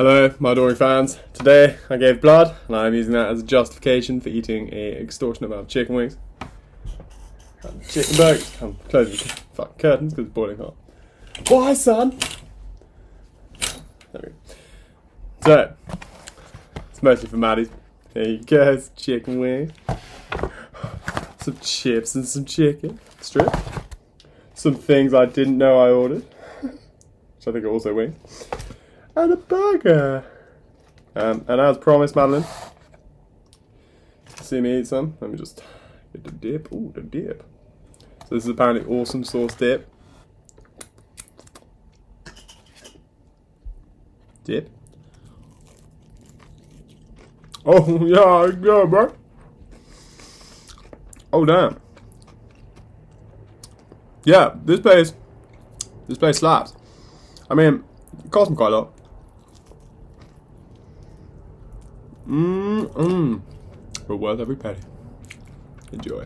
Hello, my adoring fans. Today I gave blood, and I'm using that as a justification for eating a extortionate amount of chicken wings. And chicken burgers. I'm closing the fucking curtains because it's boiling hot. Why, son? There we go. So, it's mostly for Maddie. There you go, it's chicken wings. Some chips and some chicken strip. Some things I didn't know I ordered, which I think are also wings. And a burger. And as promised, Madeline, see me eat some. Let me just get the dip. Ooh, the dip. So this is apparently awesome sauce dip. Dip. Oh yeah, go, bro. Oh damn. Yeah, this place slaps. I mean, it cost me quite a lot. But worth every penny. Enjoy.